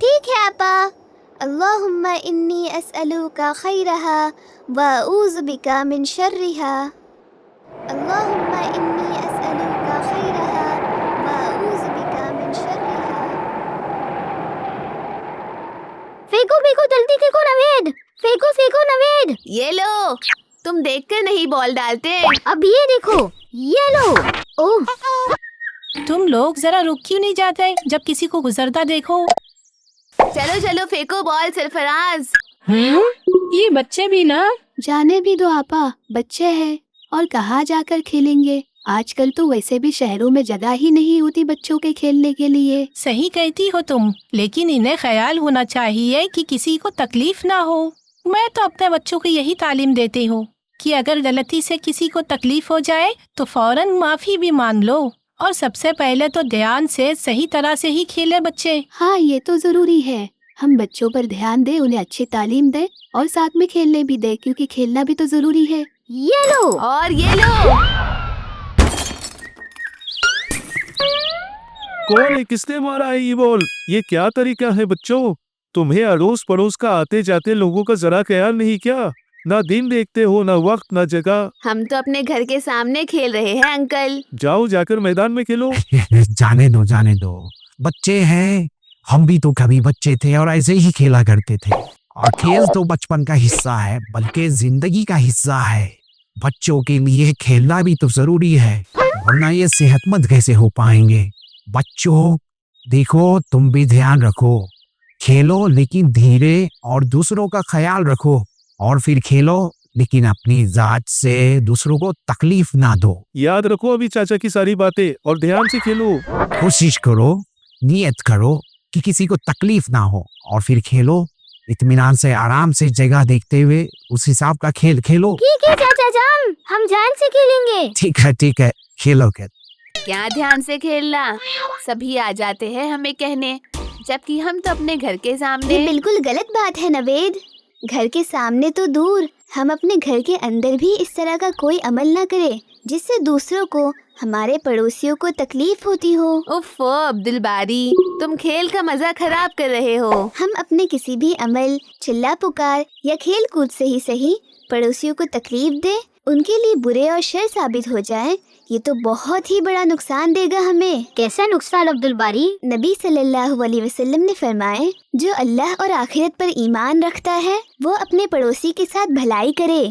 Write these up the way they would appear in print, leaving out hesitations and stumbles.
ٹھیک ہے آپا. اللہم انی اسألوکا خیرہا واعوذ بکا من شرہا. اللہم انی اسألوکا خیرہا واعوذ بکا من شرہا. پھینکو پھینکو جلدی پھینکو نوید, پھینکو پھینکو نوید. یہ لو, تم دیکھ کر نہیں بال ڈالتے. اب یہ دیکھو, یہ لو. اوہ, تم لوگ ذرا رک کیوں نہیں جاتے جب کسی کو گزرتا دیکھو؟ چلو چلو پھینکو بال سرفراز. یہ بچے بھی نا. جانے بھی دو آپا, بچے ہیں اور کہاں جا کر کھیلیں گے. آج کل تو ویسے بھی شہروں میں جگہ ہی نہیں ہوتی بچوں کے کھیلنے کے لیے. صحیح کہتی ہو تم, لیکن انہیں خیال ہونا چاہیے کہ کسی کو تکلیف نہ ہو. میں تو اپنے بچوں کو یہی تعلیم دیتی ہوں کہ اگر غلطی سے کسی کو تکلیف ہو جائے تو فوراً معافی بھی مانگ لو, اور سب سے پہلے تو دھیان سے صحیح طرح سے ہی کھیلے بچے. ہاں یہ تو ضروری ہے, ہم بچوں پر دھیان دیں, انہیں اچھی تعلیم دیں اور ساتھ میں کھیلنے بھی دیں, کیونکہ کھیلنا بھی تو ضروری ہے. یہ لو. اور یہ لو. کون ہے, کس نے مارا ہے یہ بال؟ یہ کیا طریقہ ہے بچوں؟ تمہیں اڑوس پڑوس کا آتے جاتے لوگوں کا ذرا خیال نہیں کیا؟ نہ دن دیکھتے ہو, نہ وقت, نہ جگہ. ہم تو اپنے گھر کے سامنے کھیل رہے ہیں انکل. جاؤ جا کر میدان میں کھیلو. جانے دو بچے ہیں, ہم بھی تو کبھی بچے تھے اور ایسے ہی کھیلا کرتے تھے. اور کھیل تو بچپن کا حصہ ہے بلکہ زندگی کا حصہ ہے. بچوں کے لیے کھیلنا بھی تو ضروری ہے, ورنہ یہ صحت مند کیسے ہو پائیں گے. بچوں دیکھو, تم بھی دھیان رکھو, کھیلو لیکن دھیرے اور دوسروں کا خیال رکھو, اور پھر کھیلو لیکن اپنی ذات سے دوسروں کو تکلیف نہ دو. یاد رکھو ابھی چاچا کی ساری باتیں اور دھیان سے کھیلو. کوشش کرو, نیت کرو کہ کسی کو تکلیف نہ ہو, اور پھر کھیلو اطمینان سے, آرام سے, جگہ دیکھتے ہوئے اس حساب کا کھیل کھیلو. ٹھیک ہے چاچا جان, ہم جان سے کھیلیں گے. ٹھیک ہے کھیلو. کیا دھیان سے کھیلنا, سبھی آ جاتے ہیں ہمیں کہنے, جبکہ ہم تو اپنے گھر کے سامنے. یہ بالکل غلط بات ہے نوید. گھر کے سامنے تو دور, ہم اپنے گھر کے اندر بھی اس طرح کا کوئی عمل نہ کرے جس سے دوسروں کو, ہمارے پڑوسیوں کو تکلیف ہوتی ہو. اوفو عبدالباری, تم کھیل کا مزہ خراب کر رہے ہو. ہم اپنے کسی بھی عمل, چلا پکار یا کھیل کود سے ہی صحیح پڑوسیوں کو تکلیف دے, ان کے لیے برے اور شر ثابت ہو جائے, یہ تو بہت ہی بڑا نقصان دے گا ہمیں. کیسا نقصان عبدالباری؟ نبی صلی اللہ علیہ وسلم نے فرمائے, جو اللہ اور آخرت پر ایمان رکھتا ہے وہ اپنے پڑوسی کے ساتھ بھلائی کرے.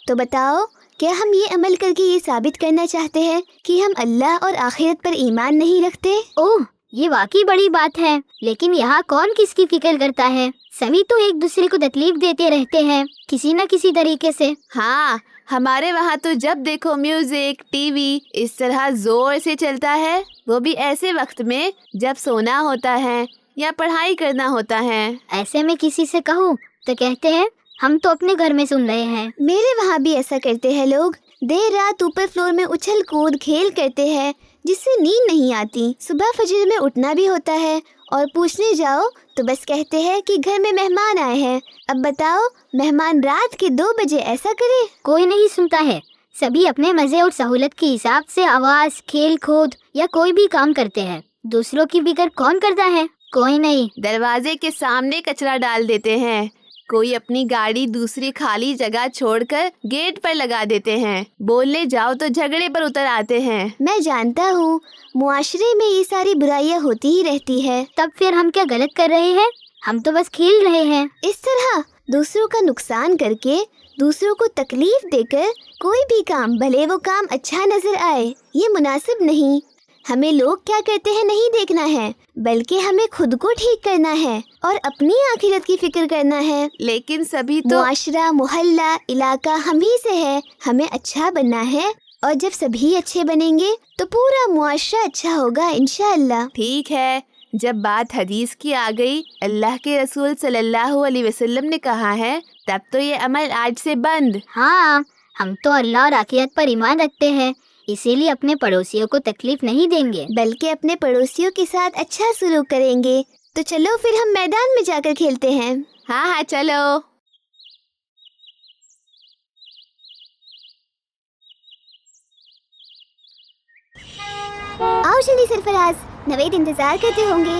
تو بتاؤ, کیا ہم یہ عمل کر کے یہ ثابت کرنا چاہتے ہیں کہ ہم اللہ اور آخرت پر ایمان نہیں رکھتے؟ اوہ, یہ واقعی بڑی بات ہے, لیکن یہاں کون کس کی فکر کرتا ہے؟ سبھی تو ایک دوسرے کو تکلیف دیتے رہتے ہیں کسی نہ کسی طریقے سے. ہاں, ہمارے وہاں تو جب دیکھو میوزک, ٹی وی اس طرح زور سے چلتا ہے, وہ بھی ایسے وقت میں جب سونا ہوتا ہے یا پڑھائی کرنا ہوتا ہے. ایسے میں کسی سے کہوں تو کہتے ہیں ہم تو اپنے گھر میں سن رہے ہیں. میرے وہاں بھی ایسا کرتے ہیں لوگ, دیر رات اوپر فلور میں اچھل کود کھیل کرتے ہیں جس سے نیند نہیں آتی. صبح فجر میں اٹھنا بھی ہوتا ہے, اور پوچھنے جاؤ تو بس کہتے ہیں کہ گھر میں مہمان آئے ہیں. اب بتاؤ, مہمان رات کے 2 بجے ایسا کرے؟ کوئی نہیں سنتا ہے. سبھی اپنے مزے اور سہولت کے حساب سے آواز, کھیل کود یا کوئی بھی کام کرتے ہیں. دوسروں کی فکر کون کرتا ہے؟ کوئی نہیں. دروازے کے سامنے کچرا ڈال دیتے ہیں, کوئی اپنی گاڑی دوسری خالی جگہ چھوڑ کر گیٹ پر لگا دیتے ہیں, بولنے جاؤ تو جھگڑے پر اتر آتے ہیں. میں جانتا ہوں معاشرے میں یہ ساری برائیاں ہوتی ہی رہتی ہے, تب پھر ہم کیا غلط کر رہے ہیں؟ ہم تو بس کھیل رہے ہیں. اس طرح دوسروں کا نقصان کر کے, دوسروں کو تکلیف دے کر کوئی بھی کام, بھلے وہ کام اچھا نظر آئے, یہ مناسب نہیں. ہمیں لوگ کیا کرتے ہیں نہیں دیکھنا ہے, بلکہ ہمیں خود کو ٹھیک کرنا ہے اور اپنی آخرت کی فکر کرنا ہے. لیکن سبھی تو معاشرہ, محلہ, علاقہ ہم ہی سے ہے, ہمیں اچھا بننا ہے, اور جب سبھی اچھے بنیں گے تو پورا معاشرہ اچھا ہوگا انشاءاللہ. ٹھیک ہے, جب بات حدیث کی آ گئی, اللہ کے رسول صلی اللہ علیہ وسلم نے کہا ہے, تب تو یہ عمل آج سے بند. ہاں, ہم تو اللہ اور آخرت پر ایمان رکھتے ہیں, اسی لیے اپنے پڑوسیوں کو تکلیف نہیں دیں گے, بلکہ اپنے پڑوسیوں کے ساتھ اچھا سلوک کریں گے. تو چلو پھر ہم میدان میں جا کر کھیلتے ہیں. ہاں چلو. آؤ جلدی سرفراز, نوید انتظار کرتے ہوں گے.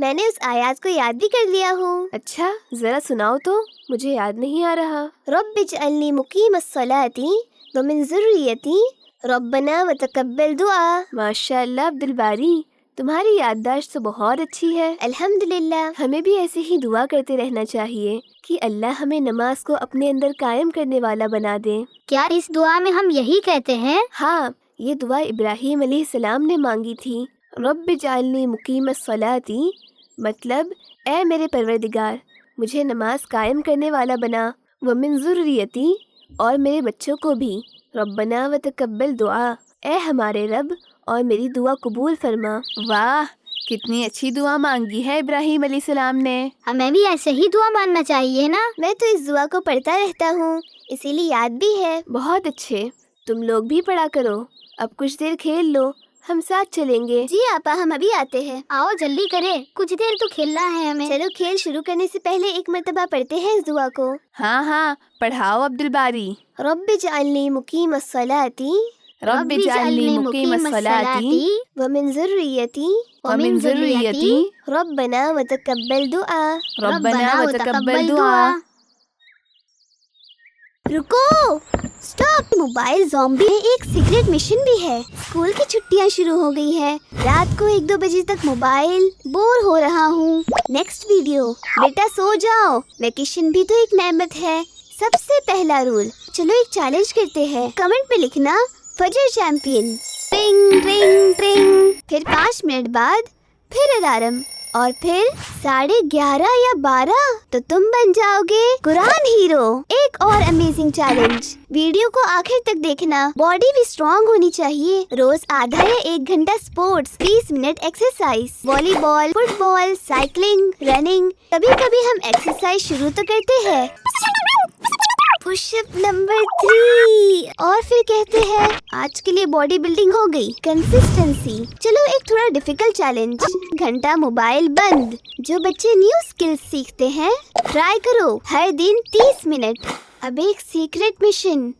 میں نے اس آیات کو یاد بھی کر لیا ہوں۔ اچھا ذرا سناؤ تو، مجھے یاد نہیں آ رہا۔ رب اجعلنی مقیم الصلاۃ ومن ذریتی ربنا وتقبل دعا۔ ماشاء اللہ عبد الباری، تمہاری یادداشت تو بہت اچھی ہے۔ الحمدللہ۔ ہمیں بھی ایسے ہی دعا کرتے رہنا چاہیے کہ اللہ ہمیں نماز کو اپنے اندر قائم کرنے والا بنا دے۔ کیا اس دعا میں ہم یہی کہتے ہیں؟ ہاں، یہ دعا ابراہیم علیہ السلام نے مانگی تھی۔ رب اجعلنی مقیم الصلاۃ، مطلب اے میرے پروردگار مجھے نماز قائم کرنے والا بنا، ومن ذریتی اور میرے بچوں کو بھی، ربنا وتقبل دعا اے ہمارے رب اور میری دعا قبول فرما۔ واہ، کتنی اچھی دعا مانگی ہے ابراہیم علیہ السلام نے۔ ہمیں بھی ایسے ہی دعا ماننا چاہیے نا۔ میں تو اس دعا کو پڑھتا رہتا ہوں، اسی لیے یاد بھی ہے۔ بہت اچھے، تم لوگ بھی پڑھا کرو۔ اب کچھ دیر کھیل لو، ہم ساتھ چلیں گے۔ جی آپا، ہم ابھی آتے ہیں۔ آؤ جلدی کرے، کچھ دیر تو کھیلنا ہے ہمیں۔ چلو کھیل شروع کرنے سے پہلے ایک مرتبہ پڑھتے ہیں اس دعا کو۔ ہاں پڑھاؤ عبد الباری۔ رب اجعلنی مقیم الصلاۃ رب اجعلنی مقیم الصلاۃ ومن ذریتی ومن ذریتی ربنا وتقبل دعا۔ ربنا وتقبل دعا۔ رکو، سٹاپ۔ موبائل زومبی میں ایک سیکریٹ مشن بھی ہے۔ اسکول کی چھٹیاں شروع ہو گئی ہے، رات کو 1-2 بجے تک موبائل، بور ہو رہا ہوں۔ Next video. بیٹا سو جاؤ، ویکیشن بھی تو ایک نعمت ہے۔ سب سے پہلا رول، چلو ایک چیلنج کرتے ہیں۔ کمنٹ میں لکھنا فجر چیمپئن، ٹرنگ ٹرنگ ٹرنگ، پھر 5 منٹ بعد پھر الارم، اور پھر 11:30 یا 12 تو تم بن جاؤ گے قرآن ہیرو۔ ایک اور امیزنگ چیلنج، ویڈیو کو آخر تک دیکھنا۔ باڈی بھی اسٹرانگ ہونی چاہیے۔ روز آدھا یا 1 گھنٹہ سپورٹس، 20 منٹ ایکسرسائز، والی بال، فٹ بال، سائیکلنگ، رننگ۔ کبھی کبھی ہم ایکسرسائز شروع تو کرتے ہیں، پش اپ نمبر 3، اور پھر کہتے ہیں آج کے لیے باڈی بلڈنگ ہو گئی۔ کنسسٹنسی۔ چلو ایک تھوڑا ڈیفیکلٹ چیلنج، گھنٹہ موبائل بند۔ جو بچے نیو اسکلز سیکھتے ہیں ٹرائی کرو، ہر دن 30 منٹ۔ اب ایک secret mission,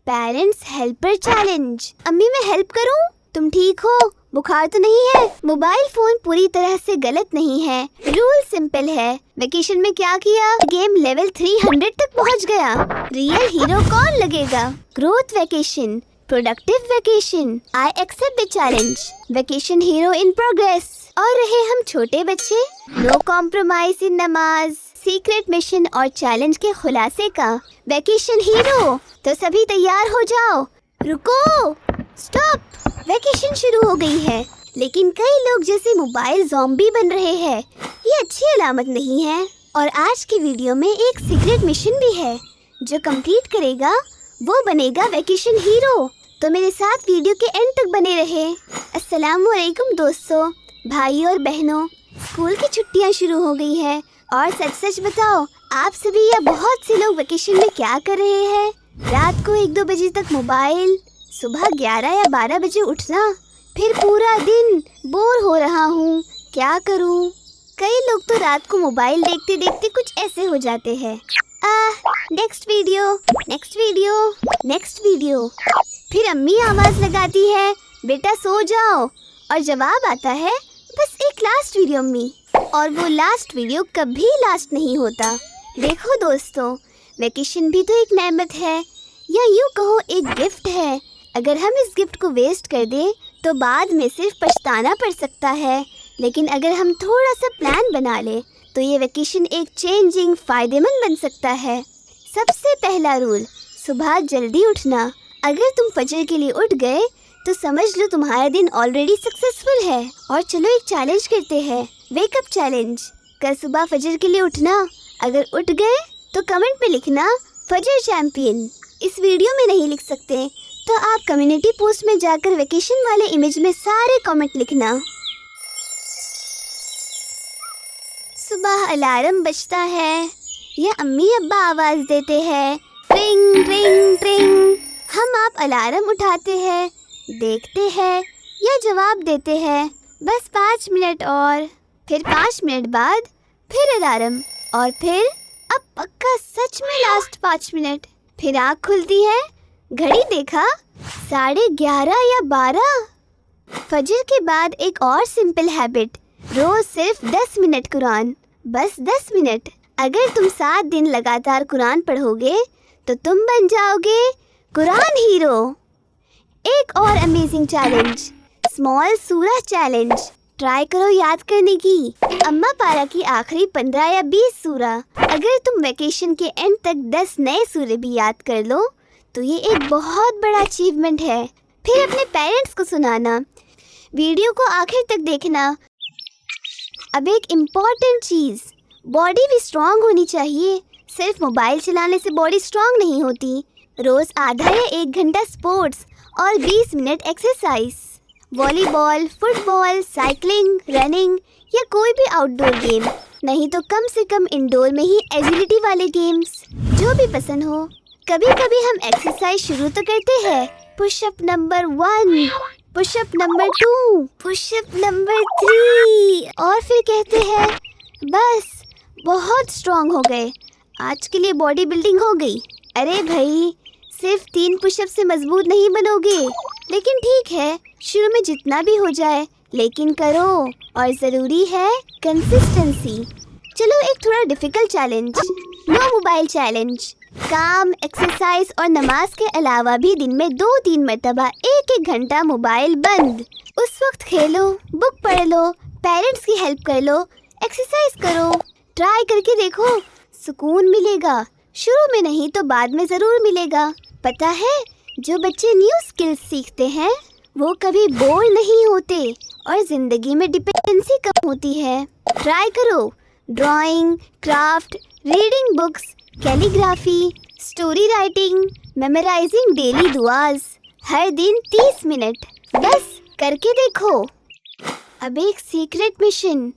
parents helper challenge. امی میں ہیلپ کروں؟ تم ٹھیک ہو؟ بخار تو نہیں ہے؟ موبائل فون پوری طرح سے غلط نہیں ہے۔ رول سمپل ہے۔ ویکیشن میں کیا کیا؟ گیم لیول 300 تک پہنچ گیا۔ ریئل ہیرو کون لگے گا؟ Growth vacation, productive vacation, I accept the challenge, vacation hero in progress. اور رہے ہم چھوٹے بچے، نو کمپرومائز ان نماز، سیکرٹ مشن اور چیلنج کے خلاصے کا ویکیشن ہیرو۔ تو سبھی تیار ہو جاؤ۔ رکو، سٹاپ۔ ویکیشن شروع ہو گئی ہے، لیکن کئی لوگ جیسے موبائل زومبی بن رہے ہیں۔ یہ اچھی علامت نہیں ہے۔ اور آج کی ویڈیو میں ایک سیکرٹ مشن بھی ہے، جو کمپلیٹ کرے گا وہ بنے گا ویکیشن ہیرو۔ تو میرے ساتھ ویڈیو کے اینڈ تک بنے رہے۔ السلام علیکم دوستو، بھائیوں اور بہنوں۔ اسکول کی چھٹیاں شروع ہو گئی ہے، اور سچ سچ بتاؤ آپ سبھی یا بہت سے لوگ ویکیشن میں کیا کر رہے ہیں؟ رات کو 1-2 بجے تک موبائل، صبح 11 یا 12 بجے اٹھنا، پھر پورا دن بور ہو رہا ہوں، کیا کروں؟ کئی لوگ تو رات کو موبائل دیکھتے دیکھتے کچھ ایسے ہو جاتے ہیں، next video, next video, next video. پھر امی آواز لگاتی ہے بیٹا سو جاؤ، اور جواب آتا ہے بس ایک لاسٹ ویڈیو امی، اور وہ لاسٹ ویڈیو کبھی لاسٹ نہیں ہوتا۔ دیکھو دوستو، ویکیشن بھی تو ایک نعمت ہے، یا یوں کہو ایک گفٹ ہے۔ اگر ہم اس گفٹ کو ویسٹ کر دیں تو بعد میں صرف پچھتانا پڑ سکتا ہے، لیکن اگر ہم تھوڑا سا پلان بنا لیں تو یہ ویکیشن ایک چینجنگ، فائدے مند بن سکتا ہے۔ سب سے پہلا رول، صبح جلدی اٹھنا۔ اگر تم فجر کے لیے اٹھ گئے تو سمجھ لو تمہارا دن آلریڈی سکسیسفل ہے۔ اور چلو ایک چیلنج کرتے ہیں، ویک اپ چیلنج۔ کل صبح فجر کے لیے اٹھنا، اگر اٹھ گئے تو کمنٹ میں لکھنا فجر چیمپئن۔ اس ویڈیو میں نہیں لکھ سکتے تو آپ کمیونٹی پوسٹ میں جا کر ویکیشن والے امیج میں سارے کمنٹ لکھنا۔ صبح الارم بجتا ہے، یا امی ابا آواز دیتے ہیں ٹرنگ ٹرنگ ٹرنگ۔ ہم آپ الارم اٹھاتے ہیں، دیکھتے ہیں یا جواب دیتے ہیں بس 5 منٹ اور، پھر 5 منٹ بعد پھر الارم، اور پھر اب پکا سچ میں لاسٹ 5 منٹ۔ پھر آنکھ کھلتی ہے، گھڑی دیکھا 11:30 یا 12۔ فجر کے بعد ایک اور سمپل ہیبٹ، روز صرف 10 منٹ قرآن، بس 10 منٹ۔ اگر تم 7 دن لگاتار قرآن پڑھو گے تو تم بن جاؤ گے قرآن ہیرو۔ ایک اور امیزنگ چیلنج، اسمال سورہ چیلنج، ٹرائی کرو یاد کرنے کی اما پارا کی آخری 15 یا 20 سورہ۔ اگر تم ویکیشن کے اینڈ تک 10 نئے سورے بھی یاد کر لو تو یہ ایک بہت بڑا اچیومنٹ ہے۔ پھر اپنے پیرنٹس کو سنانا۔ ویڈیو کو آخر تک دیکھنا۔ اب ایک امپورٹنٹ چیز، باڈی بھی اسٹرانگ ہونی چاہیے۔ صرف موبائل چلانے سے باڈی اسٹرانگ نہیں ہوتی۔ روز آدھا یا 1 گھنٹہ اسپورٹس اور 20 منٹ ایکسرسائز، والی بال، فٹ بال، سائیکلنگ، رننگ یا کوئی بھی آؤٹ ڈور گیم، نہیں تو کم سے کم انڈور میں ہی ایجیلٹی والے گیمز، جو بھی پسند ہو۔ کبھی کبھی ہم ایکسرسائز شروع تو کرتے ہیں، push up number 1، push up number 2، push up number 3، اور پھر کہتے ہیں بس بہت اسٹرانگ ہو گئے، آج کے لیے باڈی بلڈنگ ہو گئی۔ ارے بھائی، صرف 3 پش اپ سے مضبوط نہیں بنو گے، لیکن ٹھیک ہے شروع میں جتنا بھی ہو جائے لیکن کرو، اور ضروری ہے کنسسٹنسی۔ چلو ایک تھوڑا ڈیفیکلٹ چیلنج، نو موبائل چیلنج۔ کام، ایکسرسائز اور نماز کے علاوہ بھی دن میں 2-3 مرتبہ 1-1 گھنٹہ موبائل بند۔ اس وقت کھیلو، بک پڑھ لو، پیرنٹس کی ہیلپ کر لو، ایکسرسائز کرو۔ ٹرائی کر کے دیکھو، سکون ملے گا۔ شروع میں نہیں تو بعد میں ضرور ملے گا۔ پتہ ہے جو بچے نیو سکلز سیکھتے ہیں وہ کبھی بور نہیں ہوتے اور زندگی میں ڈپینڈنسی کم ہوتی ہے۔ ٹرائی کرو، ڈرائنگ، کرافٹ، ریڈنگ بکس، کیلی گرافی، اسٹوری رائٹنگ، میمورائزنگ ڈیلی دعاز، ہر دن 30 منٹ، بس کر کے دیکھو۔ اب ایک secret mission,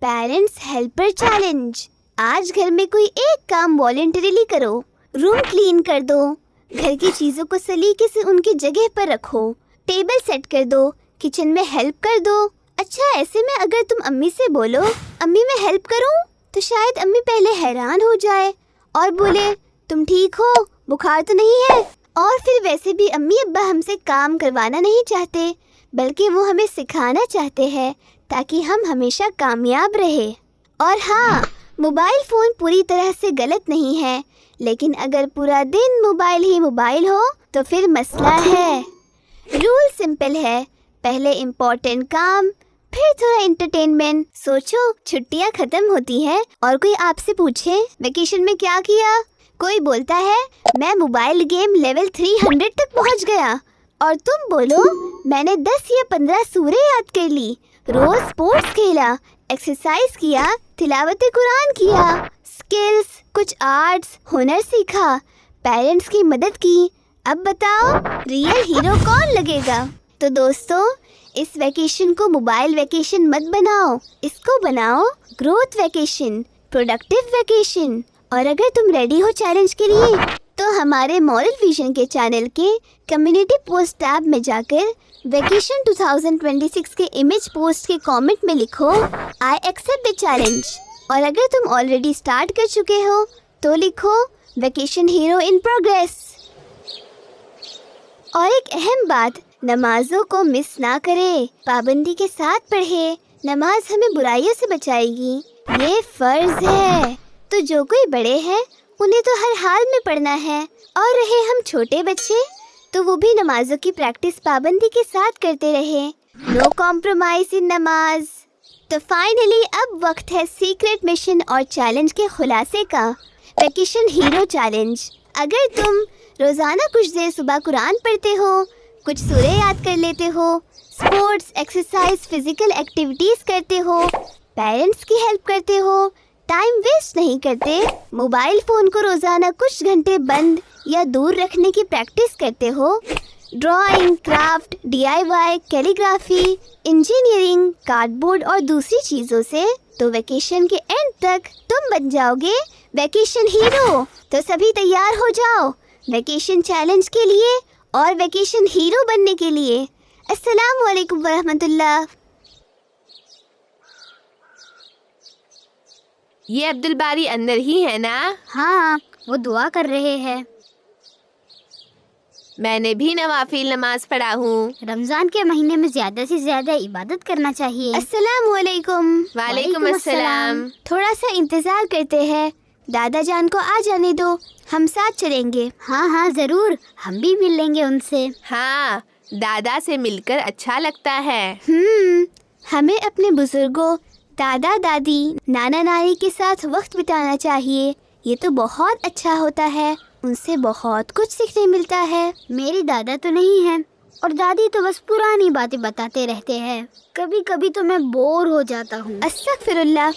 parents helper challenge. آج گھر میں کوئی ایک کام والنٹریلی کرو، روم کلین کر دو، گھر کی چیزوں کو سلیقے سے ان کی جگہ پر رکھو، ٹیبل سیٹ کر دو، کچن میں ہیلپ کر دو۔ اچھا، ایسے میں اگر تم امی سے بولو امی میں ہیلپ کروں تو شاید امی پہلے حیران ہو جائے اور بولے تم ٹھیک ہو، بخار تو نہیں ہے؟ اور پھر ویسے بھی امی ابا ہم سے کام کروانا نہیں چاہتے بلکہ وہ ہمیں سکھانا چاہتے ہیں تاکہ ہم ہمیشہ کامیاب رہے۔ اور ہاں، موبائل فون پوری طرح سے غلط نہیں ہے، لیکن اگر پورا دن موبائل ہی موبائل ہو تو پھر مسئلہ ہے۔ رول سمپل ہے، پہلے امپورٹنٹ کام، پھر تھوڑا انٹرٹینمنٹ۔ سوچو چھٹیاں ختم ہوتی ہیں اور کوئی آپ سے پوچھے ویکیشن میں کیا کیا؟ کوئی بولتا ہے میں موبائل گیم لیول 300 تک پہنچ گیا، اور تم بولو میں نے 10 یا 15 سورے یاد کر لی، روز اسپورٹس کھیلا، ایکسرسائز کیا، تلاوت قرآن کیا، اسکلز، کچھ آرٹس، ہنر سیکھا، پیرنٹس کی مدد کی۔ اب بتاؤ ریئل ہیرو کون لگے گا؟ تو دوستو، اس ویکیشن کو موبائل ویکیشن مت بناؤ، اس کو بناؤ گروتھ ویکیشن، پروڈکٹیو ویکیشن۔ اور اگر تم ریڈی ہو چیلنج کے لیے تو ہمارے مورل ویژن کے چینل کے کمیونٹی پوسٹ ٹیب میں جا کر ویکیشن 2026 کے امیج پوسٹ کے کامنٹ میں لکھو آئی ایکسیپٹ دی چیلنج، اور اگر تم آلریڈی سٹارٹ کر چکے ہو تو لکھو ویکیشن ہیرو ان پروگریس۔ اور ایک اہم بات، نمازوں کو مس نہ کرے، پابندی کے ساتھ پڑھے، نماز ہمیں برائیوں سے بچائے گی، یہ فرض ہے۔ تو جو کوئی بڑے ہیں انہیں تو ہر حال میں پڑھنا ہے، اور رہے ہم چھوٹے بچے تو وہ بھی نمازوں کی پریکٹس پابندی کے ساتھ کرتے رہے، نو کمپرومائز ان نماز۔ تو فائنلی اب وقت ہے سیکرٹ مشن اور چیلنج کے خلاصے کا، ویکیشن ہیرو چیلنج۔ اگر تم روزانہ کچھ دیر صبح قرآن پڑھتے ہو، کچھ سورے یاد کر لیتے ہو، اسپورٹس، ایکسرسائز، فزیکل ایکٹیویٹیز کرتے ہو، پیرنٹس کی ہیلپ کرتے ہو، ٹائم ویسٹ نہیں کرتے، موبائل فون کو روزانہ کچھ گھنٹے بند یا دور رکھنے کی پریکٹس کرتے ہو، ڈرائنگ، کرافٹ، DIY، کیلی گرافی، انجینئرنگ، کارڈ بورڈ اور دوسری چیزوں سے، تو ویکیشن کے اینڈ تک تم بن جاؤ گے ویکیشن ہیرو۔ تو سبھی تیار ہو جاؤ ویکیشن چیلنج کے لیے اور ویکیشن ہیرو بننے کے لیے۔ السلام علیکم ورحمۃ اللہ۔ یہ عبد الباری اندر ہی ہے نا؟ ہاں، وہ دعا کر رہے ہیں۔ میں نے بھی نوافل نماز پڑھا ہوں۔ رمضان کے مہینے میں زیادہ سے زیادہ عبادت کرنا چاہیے۔ السلام علیکم۔ وعلیکم السلام۔ تھوڑا سا انتظار کرتے ہیں، دادا جان کو آ جانے دو، ہم ساتھ چلیں گے۔ ہاں ہاں ضرور، ہم بھی مل لیں گے ان سے۔ ہاں، دادا سے مل کر اچھا لگتا ہے۔ ہمیں اپنے بزرگوں، دادا دادی، نانا نانی کے ساتھ وقت بتانا چاہیے، یہ تو بہت اچھا ہوتا ہے، ان سے بہت کچھ سیکھنے ملتا ہے۔ میری دادا تو نہیں ہے اور دادی تو بس پرانی باتیں بتاتے رہتے ہیں، کبھی کبھی تو میں بور ہو جاتا ہوں۔ استغفر اللہ،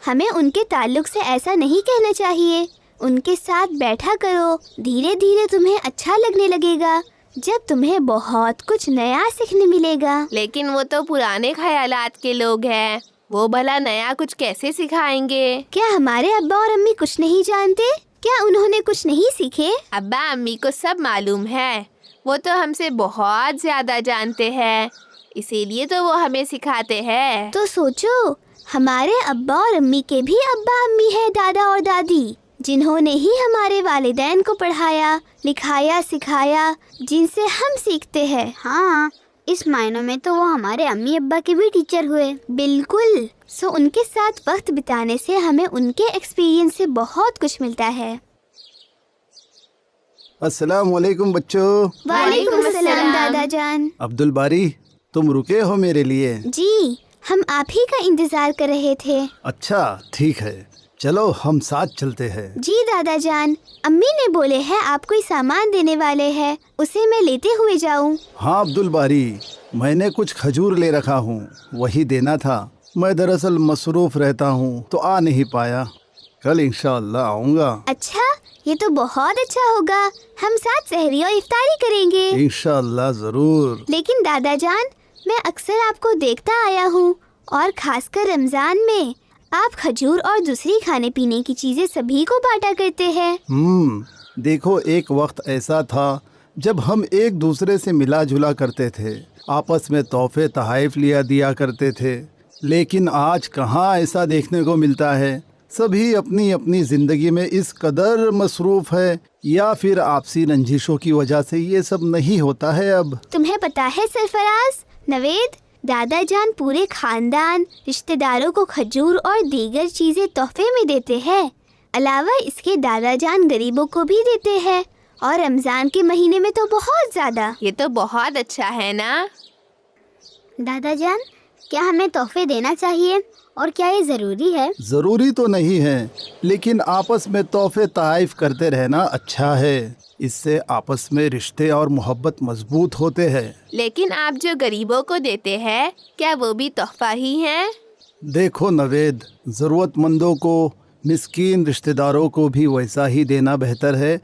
ہمیں ان کے تعلق سے ایسا نہیں کہنا چاہیے، ان کے ساتھ بیٹھا کرو، دھیرے دھیرے تمہیں اچھا لگنے لگے گا، جب تمہیں بہت کچھ نیا سیکھنے ملے گا۔ لیکن وہ تو پرانے خیالات کے لوگ ہیں، وہ بھلا نیا کچھ کیسے سکھائیں گے؟ کیا ہمارے ابا اور امی کچھ نہیں جانتے؟ کیا انہوں نے کچھ نہیں سیکھے؟ ابا امی کو سب معلوم ہے، وہ تو ہم سے بہت زیادہ جانتے ہیں، اسی لیے تو وہ ہمیں سکھاتے ہیں۔ تو سوچو، ہمارے ابا اور امی کے بھی ابا امی ہیں، دادا اور دادی، جنہوں نے ہی ہمارے والدین کو پڑھایا، لکھایا، سکھایا، جن سے ہم سیکھتے ہیں۔ ہاں، اس معنوں میں تو وہ ہمارے امی ابا کے بھی ٹیچر ہوئے۔ بالکل، ان کے ساتھ وقت بتانے سے ہمیں ان کے ایکسپیرینس سے بہت کچھ ملتا ہے۔ السلام علیکم بچوں۔ وعلیکم السلام دادا جان۔ عبد الباری، تم رکے ہو میرے لیے؟ جی، ہم آپ ہی کا انتظار کر رہے تھے۔ اچھا ٹھیک ہے، چلو ہم ساتھ چلتے ہیں۔ جی دادا جان، امی نے بولے ہیں آپ کوئی سامان دینے والے ہیں، اسے میں لیتے ہوئے جاؤں؟ ہاں عبد الباری، میں نے کچھ کھجور لے رکھا ہوں، وہی دینا تھا۔ میں دراصل مصروف رہتا ہوں تو آ نہیں پایا، کل انشاءاللہ آؤں گا۔ اچھا، یہ تو بہت اچھا ہوگا، ہم ساتھ سحری اور افطاری کریں گے۔ انشاءاللہ ضرور۔ لیکن دادا جان، میں اکثر آپ کو دیکھتا آیا ہوں، اور خاص کر رمضان میں آپ کھجور اور دوسری کھانے پینے کی چیزیں سبھی کو بانٹا کرتے ہیں۔ دیکھو، ایک وقت ایسا تھا جب ہم ایک دوسرے سے ملا جلا کرتے تھے، آپس میں تحفے تحائف دیا کرتے تھے، لیکن آج کہاں ایسا دیکھنے کو ملتا ہے۔ سبھی اپنی اپنی زندگی میں اس قدر مصروف ہے، یا پھر آپسی رنجشوں کی وجہ سے یہ سب نہیں ہوتا ہے اب۔ تمہیں پتا ہے سرفراز، نوید، دادا جان پورے خاندان، رشتہ داروں کو کھجور اور دیگر چیزیں تحفے میں دیتے ہیں، علاوہ اس کے دادا جان غریبوں کو بھی دیتے ہیں، اور رمضان کے مہینے میں تو بہت زیادہ۔ یہ تو بہت اچھا ہے نا؟ دادا جان، کیا ہمیں تحفے دینا چاہیے اور کیا یہ ضروری ہے؟ ضروری تو نہیں ہے، لیکن آپس میں تحفے تحائف کرتے رہنا اچھا ہے، اس سے آپس میں رشتے اور محبت مضبوط ہوتے ہیں۔ لیکن آپ جو غریبوں کو دیتے ہیں، کیا وہ بھی تحفہ ہی ہیں؟ دیکھو نوید، ضرورت مندوں کو، مسکین رشتہ داروں کو بھی ویسا ہی دینا بہتر ہے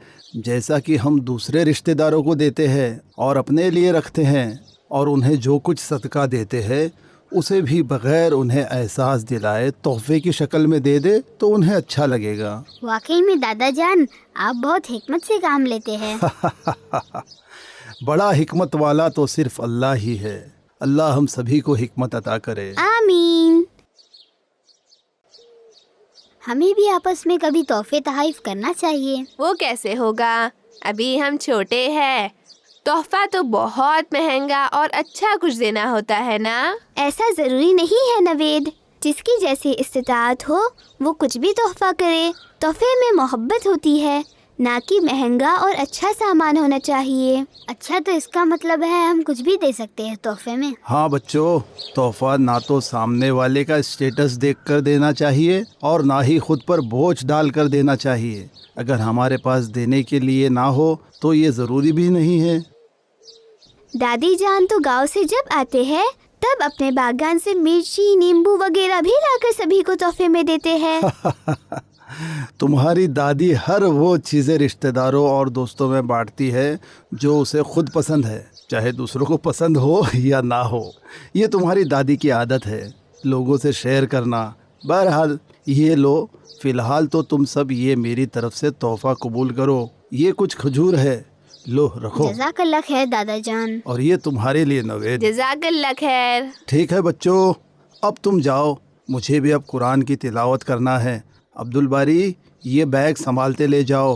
جیسا کہ ہم دوسرے رشتہ داروں کو دیتے ہیں اور اپنے لیے رکھتے ہیں، اور انہیں جو کچھ صدقہ دیتے ہیں اسے بھی بغیر انہیں احساس دلائے تحفے کی شکل میں دے دے تو انہیں اچھا لگے گا۔ واقعی میں دادا جان، آپ بہت حکمت سے کام لیتے ہیں۔ بڑا حکمت والا تو صرف اللہ ہی ہے، اللہ ہم سبھی کو حکمت عطا کرے۔ آمین۔ ہمیں بھی آپس میں کبھی تحفے تحائف کرنا چاہیے۔ وہ کیسے ہوگا؟ ابھی ہم چھوٹے ہیں، تحفہ تو بہت مہنگا اور اچھا کچھ دینا ہوتا ہے نا؟ ایسا ضروری نہیں ہے نوید، جس کی جیسی استطاعت ہو وہ کچھ بھی تحفہ کرے۔ تحفے میں محبت ہوتی ہے، نہ کہ مہنگا اور اچھا سامان ہونا چاہیے۔ اچھا، تو اس کا مطلب ہے ہم کچھ بھی دے سکتے ہیں تحفے میں؟ ہاں بچوں، تحفہ نہ تو سامنے والے کا اسٹیٹس دیکھ کر دینا چاہیے اور نہ ہی خود پر بوجھ ڈال کر دینا چاہیے۔ اگر ہمارے پاس دینے کے لیے نہ ہو تو یہ ضروری بھی نہیں ہے۔ دادی جان تو گاؤں سے جب آتے ہیں تب اپنے باغان سے مرچی، نیمبو وغیرہ بھی لا کر سبھی کو تحفے میں دیتے ہیں۔ تمہاری دادی ہر وہ چیزیں رشتہ داروں اور دوستوں میں بانٹتی ہے جو اسے خود پسند ہے، چاہے دوسروں کو پسند ہو یا نہ ہو۔ یہ تمہاری دادی کی عادت ہے، لوگوں سے شیئر کرنا۔ بہرحال یہ لو، فی الحال تو تم سب یہ میری طرف سے تحفہ قبول کرو۔ یہ کچھ کھجور ہے، لو رکھو۔ جزاک اللہ خیر دادا جان۔ اور یہ تمہارے لیے نوید۔ جزاک اللہ خیر۔ ٹھیک ہے بچوں، اب تم جاؤ، مجھے بھی اب قرآن کی تلاوت کرنا ہے۔ عبد الباری، یہ بیگ سنبھالتے لے جاؤ،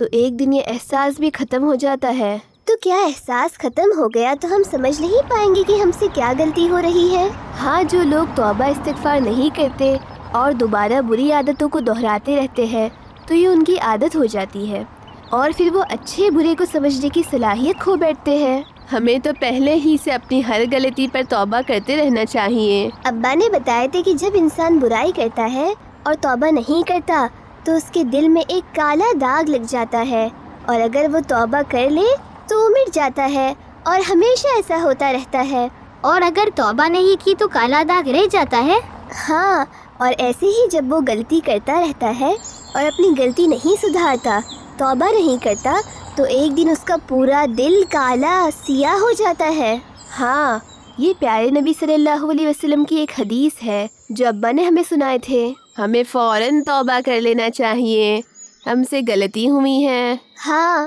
تو ایک دن یہ احساس بھی ختم ہو جاتا ہے۔ تو کیا احساس ختم ہو گیا تو ہم سمجھ نہیں پائیں گے کہ ہم سے کیا غلطی ہو رہی ہے؟ ہاں، جو لوگ توبہ استغفار نہیں کرتے اور دوبارہ بری عادتوں کو دہراتے رہتے ہیں تو یہ ان کی عادت ہو جاتی ہے اور پھر وہ اچھے برے کو سمجھنے کی صلاحیت کھو بیٹھتے ہیں۔ ہمیں تو پہلے ہی سے اپنی ہر غلطی پر توبہ کرتے رہنا چاہیے۔ ابا نے بتایا تھے کہ جب انسان برائی کرتا ہے اور توبہ نہیں کرتا تو اس کے دل میں ایک کالا داغ لگ جاتا ہے، اور اگر وہ توبہ کر لے تو وہ مٹ جاتا ہے اور ہمیشہ ایسا ہوتا رہتا ہے۔ اور اگر توبہ نہیں کی تو کالا داغ رہ جاتا ہے۔ ہاں، اور ایسے ہی جب وہ غلطی کرتا رہتا ہے اور اپنی غلطی نہیں سدھارتا، توبہ نہیں کرتا، تو ایک دن اس کا پورا دل کالا سیاہ ہو جاتا ہے۔ ہاں، یہ پیارے نبی صلی اللہ علیہ وسلم کی ایک حدیث ہے جو ابا نے ہمیں سنائے تھے۔ ہمیں فوراً توبہ کر لینا چاہیے، ہم سے غلطی ہوئی ہے۔ ہاں،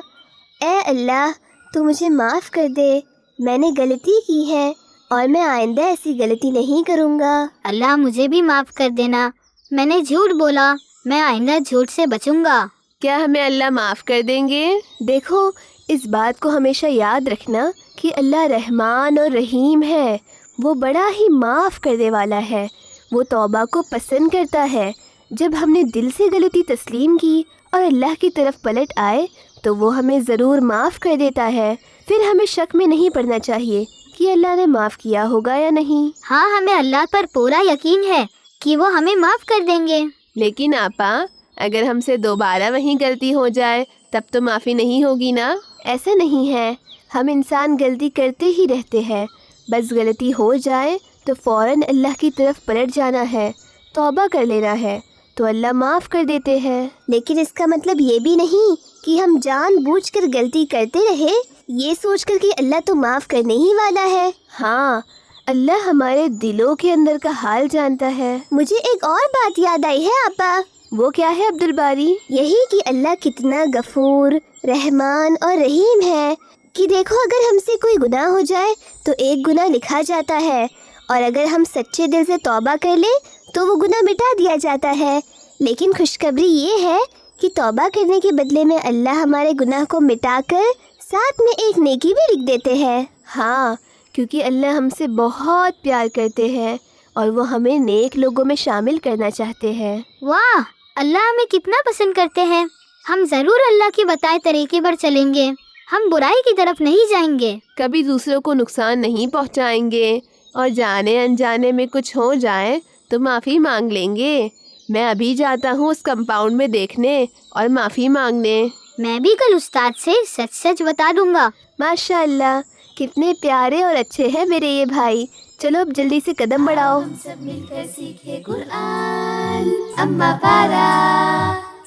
اے اللہ تو مجھے معاف کر دے، میں نے غلطی کی ہے اور میں آئندہ ایسی غلطی نہیں کروں گا۔ اللہ مجھے بھی معاف کر دینا، میں نے جھوٹ بولا، میں آئندہ جھوٹ سے بچوں گا۔ کیا ہمیں اللہ معاف کر دیں گے؟ دیکھو، اس بات کو ہمیشہ یاد رکھنا کہ اللہ رحمان اور رحیم ہے، وہ بڑا ہی معاف کرنے والا ہے، وہ توبہ کو پسند کرتا ہے۔ جب ہم نے دل سے غلطی تسلیم کی اور اللہ کی طرف پلٹ آئے تو وہ ہمیں ضرور معاف کر دیتا ہے۔ پھر ہمیں شک میں نہیں پڑنا چاہیے کہ اللہ نے معاف کیا ہوگا یا نہیں۔ ہاں، ہمیں اللہ پر پورا یقین ہے کہ وہ ہمیں معاف کر دیں گے۔ لیکن آپا، اگر ہم سے دوبارہ وہیں غلطی ہو جائے تب تو معافی نہیں ہوگی نا؟ ایسا نہیں ہے، ہم انسان غلطی کرتے ہی رہتے ہیں، بس غلطی ہو جائے تو فوراً اللہ کی طرف پلٹ جانا ہے، توبہ کر لینا ہے، تو اللہ معاف کر دیتے ہیں۔ لیکن اس کا مطلب یہ بھی نہیں کہ ہم جان بوجھ کر غلطی کرتے رہے، یہ سوچ کر کہ اللہ تو معاف کرنے ہی والا ہے۔ ہاں، اللہ ہمارے دلوں کے اندر کا حال جانتا ہے۔ مجھے ایک اور بات یاد آئی ہے آپا۔ وہ کیا ہے عبدالباری؟ یہی کہ اللہ کتنا غفور، رحمان اور رحیم ہے کہ دیکھو، اگر ہم سے کوئی گناہ ہو جائے تو ایک گناہ لکھا جاتا ہے، اور اگر ہم سچے دل سے توبہ کر لیں تو وہ گناہ مٹا دیا جاتا ہے۔ لیکن خوشخبری یہ ہے کہ توبہ کرنے کے بدلے میں اللہ ہمارے گناہ کو مٹا کر ساتھ میں ایک نیکی بھی لکھ دیتے ہیں۔ ہاں، کیونکہ اللہ ہم سے بہت پیار کرتے ہیں اور وہ ہمیں نیک لوگوں میں شامل کرنا چاہتے ہیں۔ واہ، اللہ ہمیں کتنا پسند کرتے ہیں۔ ہم ضرور اللہ کی بتائے طریقے پر چلیں گے، ہم برائی کی طرف نہیں جائیں گے، کبھی دوسروں کو نقصان نہیں پہنچائیں گے، اور جانے انجانے میں کچھ ہو جائے تو معافی مانگ لیں گے۔ میں ابھی جاتا ہوں اس کمپاؤنڈ میں دیکھنے اور معافی مانگنے۔ میں بھی کل استاد سے سچ سچ بتا دوں گا۔ ماشاء اللہ، کتنے پیارے اور اچھے ہیں میرے یہ بھائی۔ چلو اب جلدی سے قدم بڑھاؤ۔ سب مل کر سیکھے قرآن، اما پارا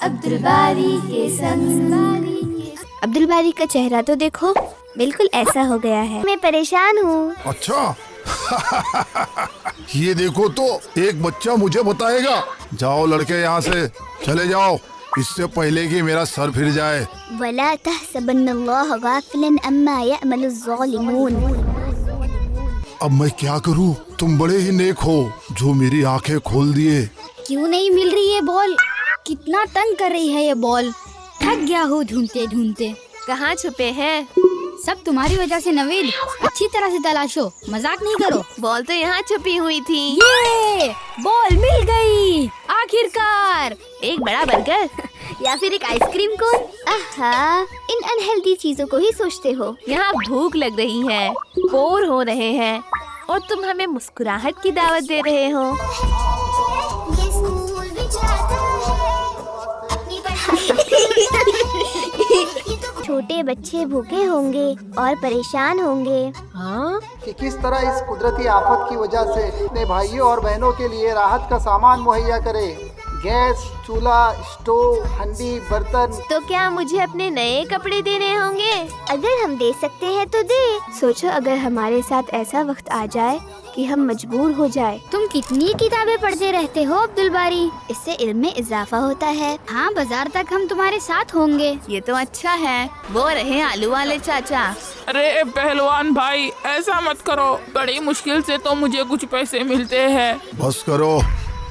عبدالباری کے سنگ۔ عبدالباری کا چہرہ تو دیکھو، بالکل ایسا ہو گیا ہے۔ میں پریشان ہوں۔ اچھا یہ دیکھو تو ایک بچہ مجھے بتائے گا۔ جاؤ لڑکے یہاں سے چلے جاؤ، اس سے پہلے کہ میرا سر پھر جائے۔ وَلَا تَحْسَبَنَّ اللَّهَ غَافِلًا عَمَّا يَعْمَلُ الظَّالِمُونَ۔ اب میں کیا کروں؟ تم بڑے ہی نیک ہو جو میری آنکھیں کھول دیے۔ کیوں نہیں مل رہی ہے بال؟ کتنا تنگ کر رہی ہے یہ بال، تھک گیا ہوں ڈھونڈتے ڈھونڈتے۔ کہاں چھپے ہیں؟ سب تمہاری وجہ سے نوید، اچھی طرح سے تلاشو، مذاق نہیں کرو۔ بال تو یہاں چھپی ہوئی تھی۔ یہ بال مل گئی آخر کار۔ ایک بڑا برگر یا پھر ایک آئس کریم کون؟ آہا، ان انہیلدی چیزوں کو ہی سوچتے ہو۔ یہاں بھوک لگ رہی ہے، بور ہو رہے ہیں، اور تم ہمیں مسکراہٹ کی دعوت دے رہے ہو۔ چھوٹے بچے بھوکے ہوں گے اور پریشان ہوں گے۔ ہاں، کہ کس طرح اس قدرتی آفت کی وجہ سے اپنے بھائیوں اور بہنوں کے لیے راحت کا سامان مہیا کرے، گیس، چولہا، اسٹو، ہنڈی، برتن۔ تو کیا مجھے اپنے نئے کپڑے دینے ہوں گے؟ اگر ہم دے سکتے ہیں تو دے۔ سوچو اگر ہمارے ساتھ ایسا وقت آ جائے کہ ہم مجبور ہو جائے۔ تم کتنی کتابیں پڑھتے رہتے ہو عبدالباری؟ اس سے علم میں اضافہ ہوتا ہے۔ ہاں، بازار تک ہم تمہارے ساتھ ہوں گے۔ یہ تو اچھا ہے۔ وہ رہے آلو والے چاچا۔ ارے پہلوان بھائی، ایسا مت کرو، بڑی مشکل سے تو مجھے کچھ پیسے ملتے ہیں۔ بس کرو،